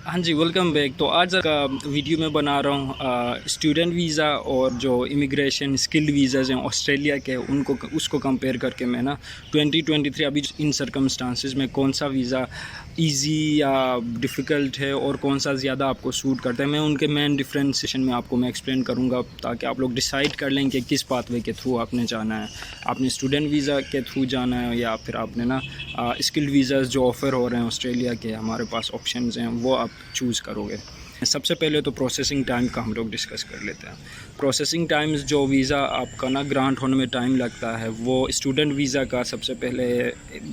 हाँ जी, welcome back. तो आज का वीडियो मैं बना रहा हूँ स्टूडेंट वीज़ा और जो इमिग्रेशन स्किल्ड वीज़ाज़ हैं ऑस्ट्रेलिया के, उनको उसको कंपेयर करके मैं ना 2023 अभी इन सर्कमस्टांसिस में कौन सा वीज़ा इजी या डिफ़िकल्ट है और कौन सा ज़्यादा आपको सूट करता है, मैं उनके मेन डिफरेंशिएशन में आपको मैं एक्सप्लेन करूँगा, ताकि आप लोग डिसाइड कर लें कि किस पाथवे के थ्रू आपने जाना है। आपने स्टूडेंट वीज़ा के थ्रू जाना है या फिर आपने ना स्किल्ड वीज़ाज़ जो ऑफ़र हो रहे हैं ऑस्ट्रेलिया के, हमारे पास ऑप्शंस हैं, वो आप चूज़ करोगे। सबसे पहले तो प्रोसेसिंग टाइम का हम लोग डिस्कस कर लेते हैं। प्रोसेसिंग टाइम्स, जो वीज़ा आपका ना ग्रांट होने में टाइम लगता है, वो स्टूडेंट वीज़ा का सबसे पहले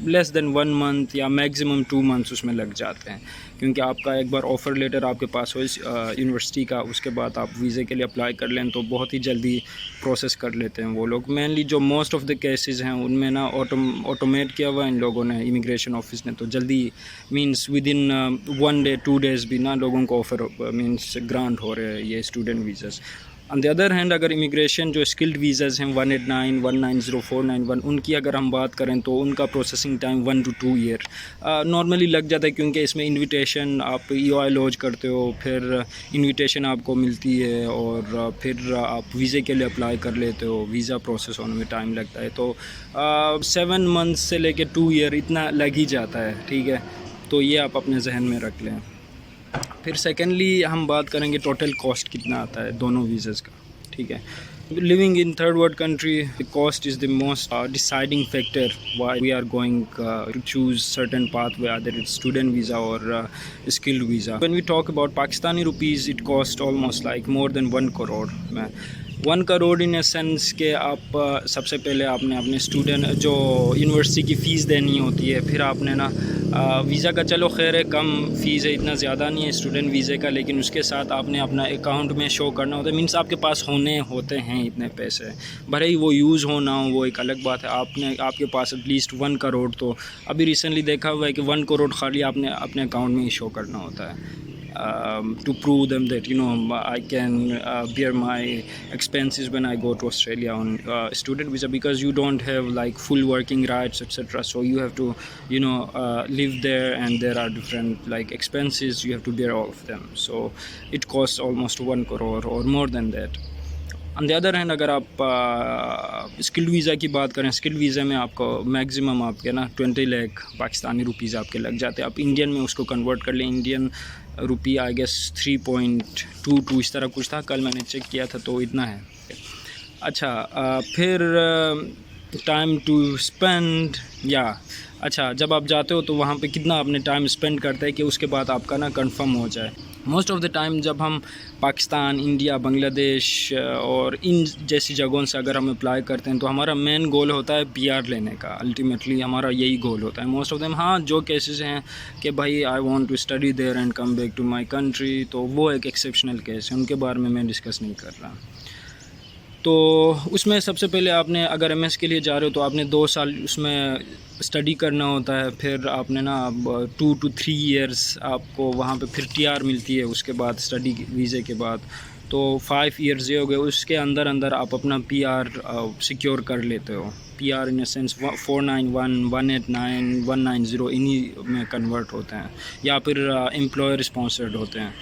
लेस देन 1 मंथ या मैक्सिमम 2 मंथ्स उसमें लग जाते हैं, क्योंकि आपका एक बार ऑफ़र लेटर आपके पास हो इस यूनिवर्सिटी का, उसके बाद आप वीज़े के लिए अप्लाई कर लें तो बहुत ही जल्दी प्रोसेस कर लेते हैं वो लोग। मेनली जो मोस्ट ऑफ़ द केसेस हैं उनमें ना ऑटोमेट किया हुआ इन लोगों ने, इमिग्रेशन ऑफिस ने, तो जल्दी means with in 1 day 2 days भी ना लोगों को ऑफ़र मींस ग्रांट हो रहे हैं ये student visas. On the other hand, अगर इमिग्रेशन जो स्किल्ड वीज़ाज़ हैं 189, 190, 491, उनकी अगर हम बात करें तो उनका processing time 1 to 2 year normally लग जाता है, क्योंकि इसमें इनविटेशन आप EOI लॉज करते हो, फिर इनविटेशन आपको मिलती है और फिर आप वीज़े के लिए अप्लाई कर लेते हो, वीज़ा प्रोसेस होने में टाइम लगता है। तो 7 मंथ्स से लेके 2 ईयर इतना लग ही जाता है, ठीक है। तो ये आप अपने जहन में रख लें। फिर सेकेंडली हम बात करेंगे टोटल कॉस्ट कितना आता है दोनों वीज़ाज़ का, ठीक है। Living in third world country, the cost is the most deciding factor why we are going to choose certain pathway, either it's student visa or skilled visa. When we talk about Pakistani rupees, it cost almost like more than 1 crore. 1 crore in a sense के आप सबसे पहले आपने अपने student जो university की fees देनी होती है, फिर आपने ना वीज़ा का, चलो खैर है, कम फ़ीस है, इतना ज़्यादा नहीं है स्टूडेंट वीज़े का, लेकिन उसके साथ आपने अपना अकाउंट में शो करना होता है, मींस आपके पास होते हैं इतने पैसे, भले ही वो यूज़ हो ना हो वो एक अलग बात है। आपके पास एटलीस्ट 1 करोड़, तो अभी रिसेंटली देखा हुआ है कि 1 करोड़ खाली आपने अपने अकाउंट में ही शो करना होता है to prove them that I can bear my expenses when I go to Australia on student visa, because you don't have like full working rights, etc. So you have to live there, and there are different like expenses, you have to bear all of them. So it costs almost 1 crore or more than that. On the other hand, अगर आप skilled visa की बात करें, skilled visa में आपको maximum आपके ना 20 lakh Pakistani rupees आपके लग जाते हैं। आप इंडियन में उसको कन्वर्ट कर लें, इंडियन रुपी आई गेस 3.22 इस तरह कुछ था, कल मैंने चेक किया था, तो इतना है। अच्छा, फिर टाइम टू स्पेंड, या अच्छा, जब आप जाते हो तो वहाँ पे कितना आपने टाइम स्पेंड करते हैं कि उसके बाद आपका ना कंफर्म हो जाए। मोस्ट ऑफ़ द टाइम जब हम पाकिस्तान, इंडिया, बांग्लादेश और इन जैसी जगहों से अगर हम अप्लाई करते हैं, तो हमारा मेन गोल होता है PR लेने का। अल्टीमेटली हमारा यही गोल होता है मोस्ट ऑफ़ देम। हाँ, जो केसेस हैं कि भाई I want to study there and come back to my country, तो वो एक एक्सेप्शनल केस है, उनके बारे में मैं डिस्कस नहीं कर रहा। तो उसमें सबसे पहले आपने, अगर MS के लिए जा रहे हो तो आपने 2 साल उसमें स्टडी करना होता है, फिर आपने ना 2 to 3 ईयर्स आपको वहाँ पे फिर TR मिलती है उसके बाद, स्टडी वीज़े के बाद, तो 5 ईयर्स ये हो गए। उसके अंदर अंदर आप अपना PR सिक्योर कर लेते हो। PR इन ए सेंस 491, 189, 190 इन्हीं में कन्वर्ट होते हैं, या फिर एम्प्लॉयर स्पॉन्सर्ड होते हैं,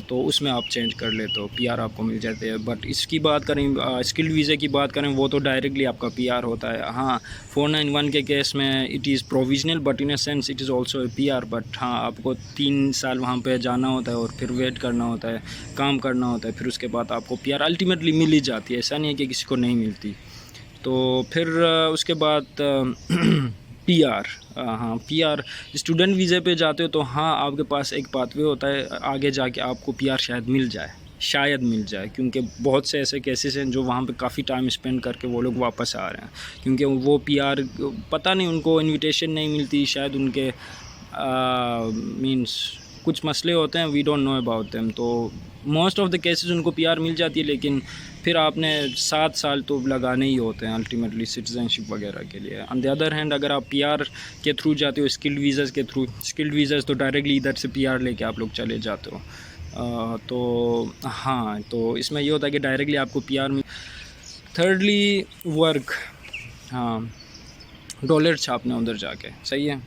तो उसमें आप चेंज कर लेते हो, PR आपको मिल जाते हैं। बट इसकी बात करें, स्किल्ड वीज़े की बात करें, वो तो डायरेक्टली आपका PR होता है। हाँ, 491 के केस में it is provisional, but in a sense it is also a PR। But हाँ, आपको 3 साल वहाँ पे जाना होता है और फिर वेट करना होता है, काम करना होता है, फिर उसके बाद आपको PR अल्टीमेटली मिल ही जाती है, ऐसा नहीं है कि किसी को नहीं मिलती। तो फिर उसके बाद PR, हाँ, PR स्टूडेंट वीज़े पे जाते हो तो हाँ, आपके पास एक पाथवे होता है, आगे जाके आपको PR शायद मिल जाए, क्योंकि बहुत से ऐसे केसेस हैं जो वहाँ पे काफ़ी टाइम स्पेंड करके वो लोग वापस आ रहे हैं, क्योंकि वो PR पता नहीं, उनको इनविटेशन नहीं मिलती शायद, उनके मींस कुछ मसले होते हैं, we don't know about them. तो मोस्ट ऑफ़ द केसेस उनको PR मिल जाती है, लेकिन फिर आपने 7 साल तो लगाने ही होते हैं अल्टीमेटली सिटीज़नशिप वगैरह के लिए। ऑन द अदर हैंड, अगर आप PR के थ्रू जाते हो, स्किल्ड वीज़ाज़ के थ्रू, स्किल्ड वीज़ाज़ तो डायरेक्टली इधर से PR लेके आप लोग चले जाते हो। तो हाँ, तो इसमें ये होता है कि डायरेक्टली आपको PR में। थर्डली वर्क, हाँ, डॉलर छापने उधर जाके, सही है।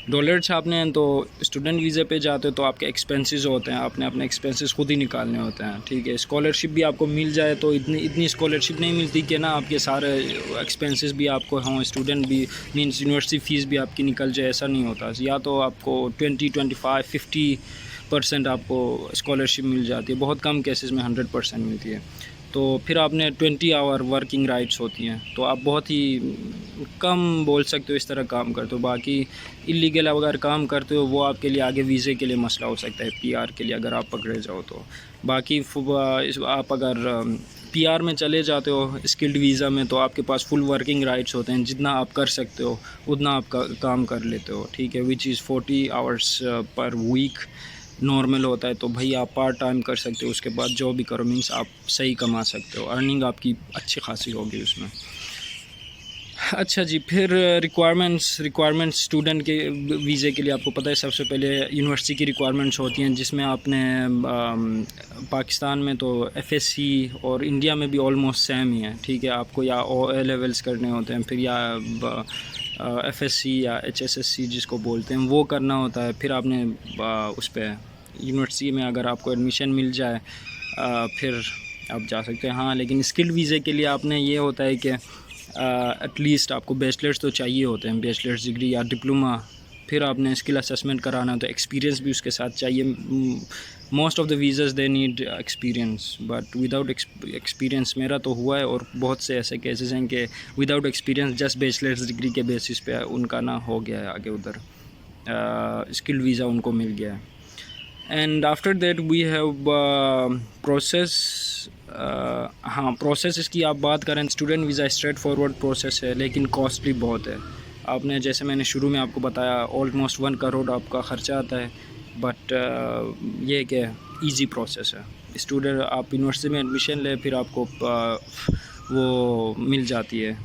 डॉलर छापने हैं तो स्टूडेंट वीज़े पे जाते हो तो आपके एक्सपेंसेस होते हैं, आपने अपने एक्सपेंसेस खुद ही निकालने होते हैं, ठीक है। स्कॉलरशिप भी आपको मिल जाए तो इतनी स्कॉलरशिप नहीं मिलती कि ना आपके सारे एक्सपेंसेस भी आपको हों, स्टूडेंट भी मींस यूनिवर्सिटी फ़ीस भी आपकी निकल जाए, ऐसा नहीं होता। या तो आपको 20-25-50% आपको स्कॉलरशिप मिल जाती है, बहुत कम केसेस में 100% मिलती है। तो फिर आपने 20 आवर वर्किंग राइट्स होती हैं, तो आप बहुत ही कम बोल सकते हो इस तरह काम करते हो। बाकी इलीगल अगर काम करते हो वो आपके लिए आगे वीज़े के लिए मसला हो सकता है, पीआर के लिए अगर आप पकड़े जाओ तो। बाकी आप अगर पीआर में चले जाते हो स्किल्ड वीज़ा में तो आपके पास फुल वर्किंग राइट्स होते हैं, जितना आप कर सकते हो उतना आप काम कर लेते हो, ठीक है। Which is 40 hours per week normal होता है। तो भाई आप पार्ट टाइम कर सकते हो, उसके बाद जो भी करो मीन्स आप सही कमा सकते हो, अर्निंग आपकी अच्छी खासी होगी उसमें। अच्छा जी, फिर रिक्वायरमेंट्स स्टूडेंट के वीज़े के लिए आपको पता है सबसे पहले यूनिवर्सिटी की रिक्वायरमेंट्स होती हैं, जिसमें आपने पाकिस्तान में तो एफएससी और इंडिया में भी ऑलमोस्ट सेम ही है, ठीक है। आपको या ए लेवल्स करने होते हैं, फिर या एफएससी या एचएसएससी जिसको बोलते हैं वो करना होता है। फिर आपने उस पर यूनिवर्सिटी में अगर आपको एडमिशन मिल जाए फिर आप जा सकते हैं। हाँ, लेकिन स्किल्ड वीज़े के लिए आपने ये होता है कि एटलीस्ट आपको बैचलर्स तो चाहिए होते हैं, बैचलर्स डिग्री या डिप्लोमा। फिर आपने स्किल असेसमेंट कराना तो एक्सपीरियंस भी उसके साथ चाहिए। Most of the visas they need experience, but without experience मेरा तो हुआ है और बहुत से ऐसे केसेस हैं कि without experience just bachelors degree के बेसिस पे उनका ना हो गया है, आगे उधर स्किल्ड वीज़ा उनको मिल गया है। And after that we have process. हाँ, प्रोसेस इसकी आप बात करें, student visa straightforward process है लेकिन कॉस्टली बहुत है। आपने जैसे मैंने शुरू में आपको बताया ऑलमोस्ट 1 करोड़ आपका ख़र्चा आता है, बट ये कि ईज़ी प्रोसेस है। स्टूडेंट आप यूनिवर्सिटी में एडमिशन ले फिर आपको वो मिल जाती है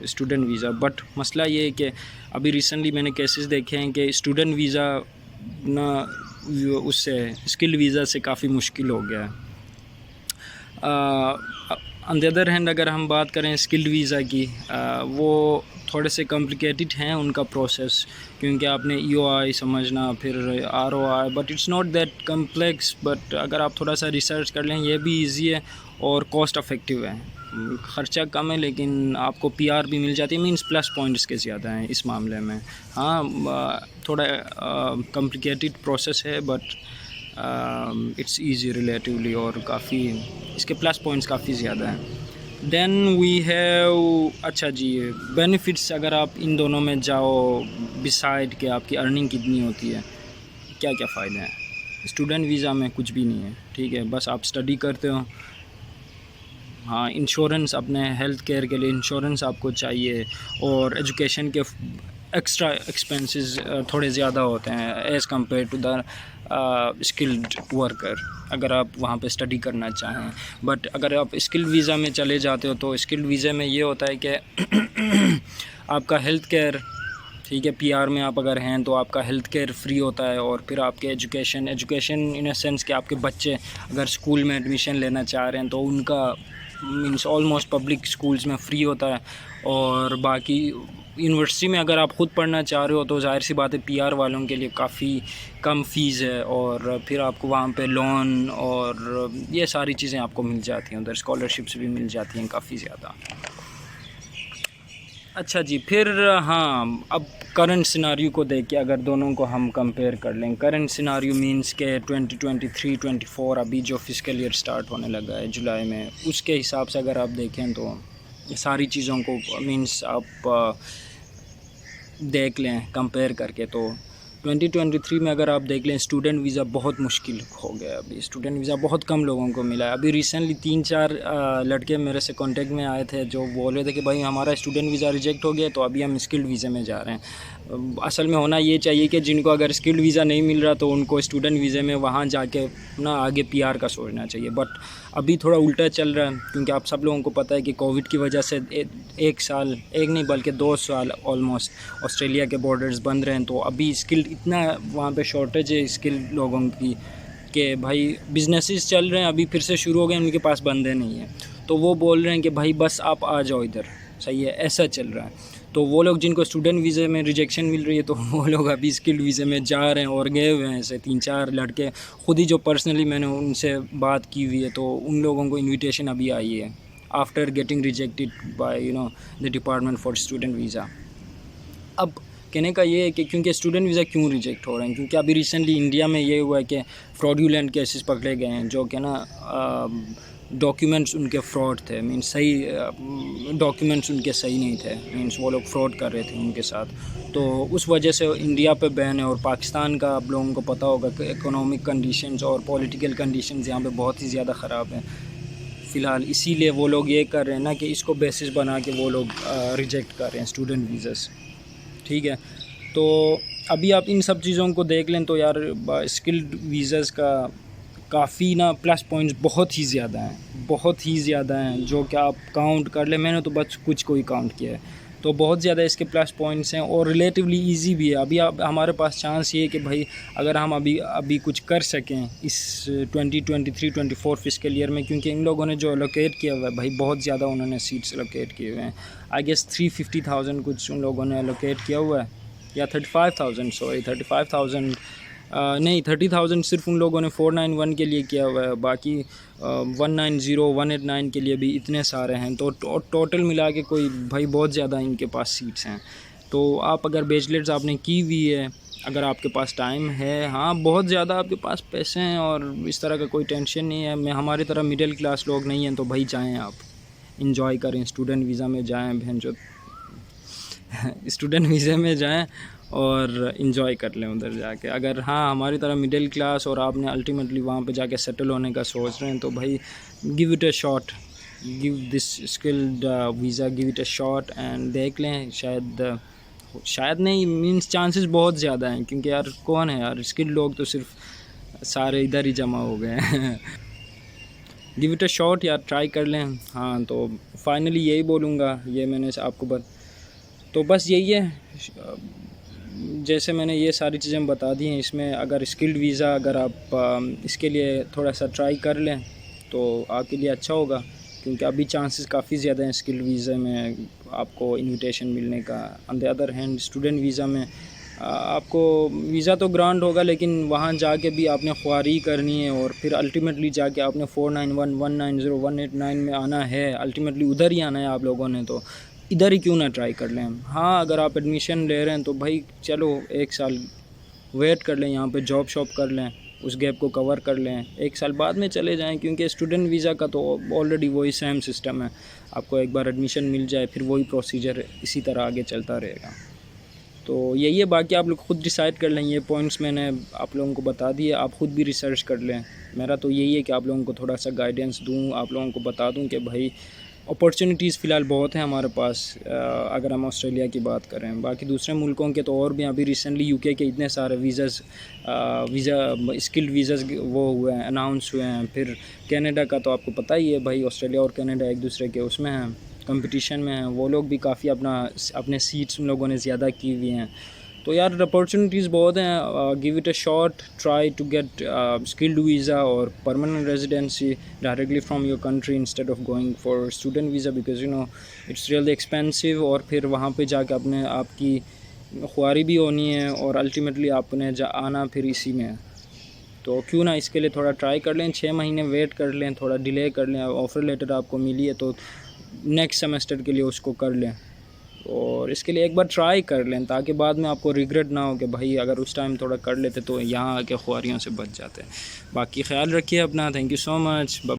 स्टूडेंट वीज़ा। बट मसला ये है कि अभी रिसेंटली मैंने केसेस देखे हैं कि स्टूडेंट वीज़ा ना उससे स्किल्ड वीज़ा से काफ़ी मुश्किल हो गया है। ऑन द अदर हैंड अगर हम बात करें स्किल्ड वीज़ा की, वो थोड़े से कॉम्प्लिकेटेड हैं उनका प्रोसेस, क्योंकि आपने EOI समझना फिर ROI, but it's not that complex. But अगर आप थोड़ा सा रिसर्च कर लें ये भी इजी है और कॉस्ट इफ़ेक्टिव है। ख़र्चा कम है लेकिन आपको PR भी मिल जाती है, मींस प्लस पॉइंट्स के ज़्यादा हैं इस मामले में। हाँ, थोड़ा कॉम्प्लिकेटेड प्रोसेस है बट इट्स ईजी रिलेटिवली और काफ़ी इसके प्लस पॉइंट्स काफ़ी ज़्यादा हैं। देन वी हैव, अच्छा जी, बेनिफिट्स अगर आप इन दोनों में जाओ बिसाइड के आपकी अर्निंग कितनी होती है, क्या क्या फ़ायदे हैं। स्टूडेंट वीज़ा में कुछ भी नहीं है, ठीक है, बस आप स्टडी करते हो। हाँ, इंश्योरेंस अपने हेल्थ केयर के लिए इंश्योरेंस आपको चाहिए और एजुकेशन के एक्स्ट्रा एक्सपेंसेस थोड़े ज़्यादा होते हैं as compare to the skilled worker अगर आप वहाँ पे स्टडी करना चाहें। बट अगर आप स्किल्ड वीज़ा में चले जाते हो तो स्किल्ड वीज़ा में ये होता है कि आपका हेल्थ केयर, ठीक है, PR में आप अगर हैं तो आपका हेल्थ केयर फ्री होता है। और फिर आपके एजुकेशन इन अ सेंस कि आपके बच्चे अगर स्कूल में एडमिशन लेना चाह रहे हैं तो उनका मींस ऑलमोस्ट पब्लिक स्कूल्स में फ्री होता है। और बाकी यूनिवर्सिटी में अगर आप ख़ुद पढ़ना चाह रहे हो तो ज़ाहिर सी बात है PR वालों के लिए काफ़ी कम फ़ीस है और फिर आपको वहाँ पे लोन और ये सारी चीज़ें आपको मिल जाती हैं, उधर स्कॉलरशिप्स भी मिल जाती हैं काफ़ी ज़्यादा। अच्छा जी, फिर हाँ, अब करंट सिनारियो को देख के अगर दोनों को हम कंपेयर कर लें, करंट सिनारियो मींस के 2023-24 अभी जो फिस्कल ईयर स्टार्ट होने लगा है जुलाई में, उसके हिसाब से अगर आप देखें तो सारी चीज़ों को मींस आप देख लें कंपेयर करके तो 2023 में अगर आप देख लें स्टूडेंट वीज़ा बहुत मुश्किल हो गया। अभी स्टूडेंट वीज़ा बहुत कम लोगों को मिला है। अभी रिसेंटली 3-4 लड़के मेरे से कांटेक्ट में आए थे जो बोल रहे थे कि भाई हमारा स्टूडेंट वीज़ा रिजेक्ट हो गया तो अभी हम स्किल्ड वीज़े में जा रहे हैं। असल में होना ये चाहिए कि जिनको अगर स्किल्ड वीज़ा नहीं मिल रहा तो उनको स्टूडेंट वीज़े में वहाँ जाके ना आगे PR का सोचना चाहिए। बट अभी थोड़ा उल्टा चल रहा है क्योंकि आप सब लोगों को पता है कि कोविड की वजह से एक नहीं बल्कि 2 साल ऑलमोस्ट ऑस्ट्रेलिया के बॉर्डर्स बंद रहे हैं। तो अभी स्किल्ड इतना वहाँ पे शॉर्टेज है स्किल्ड लोगों की कि भाई बिजनेसेस चल रहे हैं अभी फिर से शुरू हो गए, उनके पास बंदे नहीं हैं तो वो बोल रहे हैं कि भाई बस आप आ जाओ इधर, सही है, ऐसा चल रहा है। तो वो लोग जिनको स्टूडेंट वीज़े में रिजेक्शन मिल रही है तो वो लोग अभी स्किल्ड वीज़े में जा रहे हैं और गए हुए हैं। ऐसे 3-4 लड़के खुद ही जो पर्सनली मैंने उनसे बात की हुई है, तो उन लोगों को इनविटेशन अभी आई है after getting rejected by the department for student visa. अब कहने का ये है कि क्योंकि स्टूडेंट वीज़ा क्यों रिजेक्ट हो रहे हैं, क्योंकि अभी रिसेंटली इंडिया में ये हुआ है कि फ्रॉडुलेंट केसेस पकड़े गए हैं, जो कि डॉक्यूमेंट्स उनके फ्रॉड थे, मीन्स सही डॉक्यूमेंट्स उनके सही नहीं थे, मीन्स वो लोग फ्रॉड कर रहे थे उनके साथ। तो उस वजह से इंडिया पे बैन है। और पाकिस्तान का आप लोगों को पता होगा कि इकोनॉमिक कंडीशंस और पॉलिटिकल कंडीशंस यहाँ पे बहुत ही ज़्यादा ख़राब हैं फ़िलहाल, इसीलिए वो लोग ये कर रहे हैं ना कि इसको बेसिस बना के वो लोग रिजेक्ट कर रहे हैं स्टूडेंट वीज़ास। ठीक है, तो अभी आप इन सब चीज़ों को देख लें तो यार स्किल्ड वीज़ास का काफ़ी ना प्लस पॉइंट्स बहुत ही ज़्यादा हैं, जो कि आप काउंट कर लें। मैंने तो बस कुछ को ही काउंट किया है, तो बहुत ज़्यादा इसके प्लस पॉइंट्स हैं और रिलेटिवली इजी भी है। अभी आप हमारे पास चांस ये है कि भाई अगर हम अभी कुछ कर सकें इस 2023-24 फिस्कल ईयर में, क्योंकि इन लोगों ने जो एलोकेट किया हुआ है भाई बहुत ज़्यादा उन्होंने सीट्स एलोकेट किए हुए हैं। आई गेस 350,000 कुछ उन लोगों ने एलोकेट किया हुआ है, या 35,000 नहीं 30,000 सिर्फ उन लोगों ने 491 के लिए किया हुआ है, बाकी 190 189 के लिए भी इतने सारे हैं। तो टोटल मिला के कोई भाई बहुत ज़्यादा इनके पास सीट्स हैं। तो आप अगर बैचलर्स आपने की हुई है, अगर आपके पास टाइम है, हाँ बहुत ज़्यादा आपके पास पैसे हैं और इस तरह का कोई टेंशन नहीं है, मैं हमारी तरह मिडिल क्लास लोग नहीं हैं, तो भाई जाएँ आप इंजॉय करें, स्टूडेंट वीज़ा में जाएँ, बहन जो स्टूडेंट वीज़े में जाएं और इन्जॉय कर लें उधर जाके। अगर हाँ हमारी तरह मिडिल क्लास और आपने अल्टीमेटली वहाँ पे जाके सेटल होने का सोच रहे हैं, तो भाई give it a shot, give this skilled visa, give it a shot and देख लें। शायद नहीं, मीन्स चांसेस बहुत ज़्यादा हैं, क्योंकि यार कौन है यार, स्किल्ड लोग तो सिर्फ सारे इधर ही जमा हो गए हैं। गिव इट अ शॉट यार, ट्राई कर लें। हाँ तो फाइनली यही बोलूँगा, ये मैंने आपको तो बस यही है, जैसे मैंने ये सारी चीज़ें बता दी हैं। इसमें अगर स्किल्ड वीज़ा अगर आप इसके लिए थोड़ा सा ट्राई कर लें तो आपके लिए अच्छा होगा, क्योंकि अभी चांसेस काफ़ी ज़्यादा हैं स्किल्ड वीज़ा में आपको इनविटेशन मिलने का। On the other hand student visa में आपको वीज़ा तो ग्रांट होगा, लेकिन वहाँ जाके भी आपने ख्वारी करनी है और फिर अल्टीमेटली जाके आपने 491 190 189 में आना है, अल्टीमेटली उधर ही आना है आप लोगों ने, तो इधर ही क्यों ना ट्राई कर लें। हाँ अगर आप एडमिशन ले रहे हैं तो भाई चलो 1 साल वेट कर लें, यहाँ पे जॉब शॉप कर लें, उस गैप को कवर कर लें, 1 साल बाद में चले जाएं, क्योंकि स्टूडेंट वीज़ा का तो ऑलरेडी वही सेम सिस्टम है। आपको एक बार एडमिशन मिल जाए फिर वही प्रोसीजर इसी तरह आगे चलता रहेगा। तो यही है, बाकी आप लोग खुद डिसाइड कर लें। ये पॉइंट्स मैंने आप लोगों को बता दिए, आप ख़ुद भी रिसर्च कर लें। मेरा तो यही है कि आप लोगों को थोड़ा सा गाइडेंस दूँ, आप लोगों को बता दूँ कि भाई अपॉर्चुनिटीज़ फ़िलहाल बहुत हैं हमारे पास अगर हम ऑस्ट्रेलिया की बात करें। बाकी दूसरे मुल्कों के तो और भी, अभी रिसेंटली यूके के इतने सारे वीज़ा स्किल्ड वीज़ाज़ वो हुए हैं, अनाउंस हुए हैं। फिर कनाडा का तो आपको पता ही है भाई, ऑस्ट्रेलिया और कनाडा एक दूसरे के उसमें हैं, कंपटीशन में हैं। वो लोग भी काफ़ी अपने सीट्स उन लोगों ने ज़्यादा की हुई हैं। तो यार अपॉर्चुनिटीज़ बहुत हैं, give it a shot, try to get skilled visa और permanent residency directly from your country instead of going for student visa, because it's really expensive. और फिर वहाँ पे जाके अपने आपकी ख्वारी भी होनी है और अल्टीमेटली आपने आना फिर इसी में। तो क्यों ना इसके लिए थोड़ा ट्राई कर लें, 6 महीने वेट कर लें, थोड़ा डिले कर लें। ऑफ़र लेटर आपको मिली है तो नेक्स्ट सेमेस्टर के लिए उसको कर लें, और इसके लिए एक बार ट्राई कर लें, ताकि बाद में आपको रिग्रेट ना हो कि भाई अगर उस टाइम थोड़ा कर लेते तो यहाँ आके ख्वारियों से बच जाते। बाकी ख्याल रखिए अपना, थैंक यू सो मच।